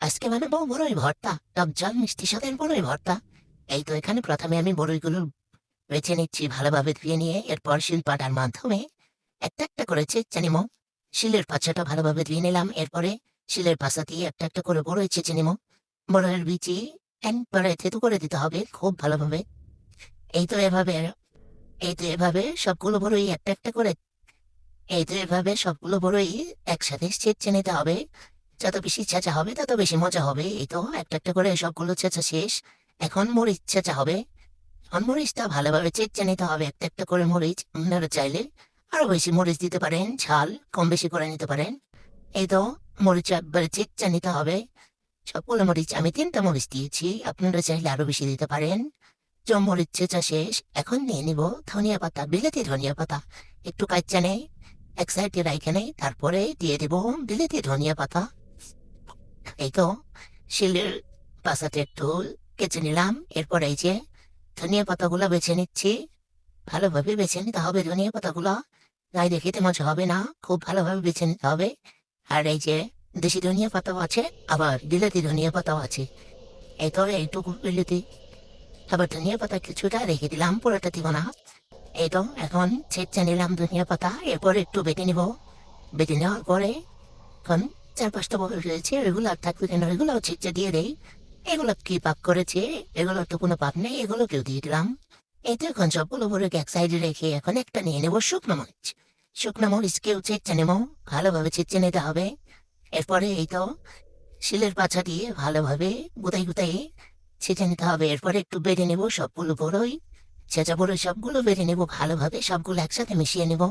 আজকে বানাবো বড়ই ভর্তা, টক ঝাল মিষ্টি স্বাদের বড়ই ভর্তা। এই তো এখানে প্রথমে আমি বড়ইগুলো বেছে নিচ্ছি ভালোভাবে ধুয়ে নিয়ে, এরপর শিলপাটার মাধ্যমে একটা একটা করে চেঁচে নিব। শিলের পাছাটা ভালোভাবে ধুয়ে নিলাম, এরপরে শিলের পাছা দিয়ে একটা একটা করে বড়ই চেঁচে নিব। বড়ইয়ের বিচি একবারে থেতু করে দিতে হবে খুব ভালোভাবে। এই তো এভাবে এই তো এভাবে সবগুলো বড়ই একটা একটা করে এই তো এভাবে সবগুলো বড়ই একসাথে চেঁচে নিতে হবে। যত বেশি ছেঁচা হবে তত বেশি মজা হবে। এই তো একটা একটা করে সবগুলো ছেঁচা শেষ। এখন মরিচ ছেঁচা হবে। এখন মরিচটা ভালোভাবে চেঁচে নিতে হবে, একটা একটা করে মরিচ। আপনারা চাইলে আরো বেশি মরিচ দিতে পারেন, ঝাল কম বেশি করে নিতে পারেন। এই তো মরিচ একবারে চেঁচে নিতে হবে। সবগুলো মরিচ আমি 3টা মরিচ দিয়েছি, আপনারা চাইলে আরো বেশি দিতে পারেন। মরিচ ছেঁচা শেষ। এখন নিয়ে নিব ধনিয়া পাতা, বিলেতি ধনিয়া পাতা। একটু কাচ্চা নেই, এক সাইডে রাইখে নেই, তারপরে দিয়ে দেব বিলেতি ধনিয়া পাতা। এই তো শিলের পাশাতে একটু কেচে নিলাম, এরপর এই যে ধনিয়া পাতাগুলো বেছে নিচ্ছি। ভালোভাবে বেছে নিতে হবে ধনিয়া পাতাগুলো, গায়ে খেতে মজা হবে না, খুব ভালোভাবে বেছে নিতে হবে। আর এই যে দেশি ধনিয়া পাতাও আছে, আবার বিলেতি ধনিয়া পাতাও আছে। এই তো এইটুকু বিলেতি, আবার ধনিয়া পাতা কিছুটা রেখে দিলাম, পুরোটা দিব না। এই তো এখন ছেঁচে নিলাম ধনিয়া পাতা, এরপর একটু বেটে নিব। বেটে নেওয়ার পরে এখন 4-5টা বড় রয়েছে, এগুলো আর থাকবে কেন, এগুলো ছেঁচে দিয়ে দেই। এগুলো কি পাক করেছে, এগুলো তো কোনো পাক নেই, এগুলোকেও দিয়ে দিলাম। এই তো এখন সবগুলো বড়কে এক সাইডে রেখে এখন একটা নিয়ে নেবো শুকনো মরিচ। শুকনো মরিচকেও ছেঁচে নেবো, ভালোভাবে ছেঁচে নিতে হবে। এরপরে এই তো শিলের পাছা দিয়ে ভালোভাবে গুতাই গুতাই ছেঁচে নিতে হবে। এরপরে একটু বেটে নেবো সবগুলো বড়ই, ছেঁচা বড়ই সবগুলো বেটে নেবো ভালোভাবে, সবগুলো একসাথে মিশিয়ে নেবো।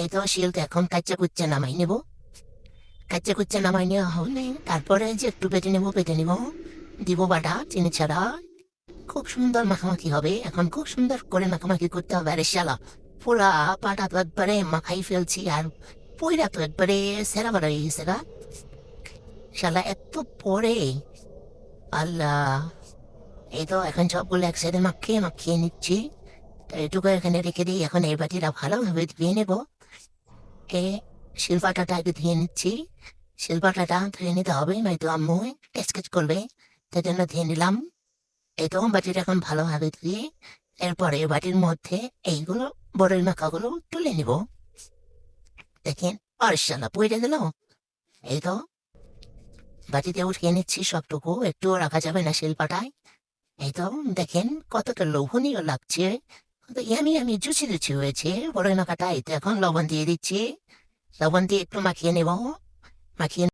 এই তো শিলটা এখন কাচ্চা কুচ্চা নামাই নেবো। কাচ্চা কুচ্চা নামাই নেওয়া হলে তারপরে যে একটু বেটে নেবো, দিব বাটা চিনি ছাড়া। খুব সুন্দর মাখামাখি হবে, এখন খুব সুন্দর করে মাখামাখি করতে হবে। আরে শালা, পুরা পাটা তো একবারে মাখাই ফেলছি, আর পয়রা তো একবারে সেরা বাড়া হয়ে গেছে গা। শালা এত পরে, আল্লাহ। এই তো এখন সবগুলো একসাথে মাখিয়ে মাখিয়ে নিচ্ছি। তো এটুকু এখানে রেখে দিই, এখন এই বাটিটা ভালোভাবে ধুয়ে নেবো। এ শিলপাটাটা আগে ধুয়ে নিচ্ছি। শিলপাটাটা ধুয়ে নিতে হবে, নয়তো আম্মু স্কেচ করবে, তাই জন্য ধুয়ে নিলাম। এই তো বাটিটা এখন ভালোভাবে ধুয়ে এরপরে বাটির মধ্যে এইগুলো বড়ের মাখাগুলো তুলে নিব। দেখেন, পারশালা পড়ে গেল। এই তো বাটিতে উঠিয়ে নিচ্ছি সবটুকু, একটুও রাখা যাবে না শিলপাটায়। এই তো দেখেন কতটা লোভনীয় লাগছে, কত ইয়ামি ইয়ামি জুচি জুচি হয়েছে বড়ের মাখাটা। এই তো এখন লবণ দিয়ে দিচ্ছি, লবণ দিয়ে একটু মাখিয়ে নেব। মাখিয়ে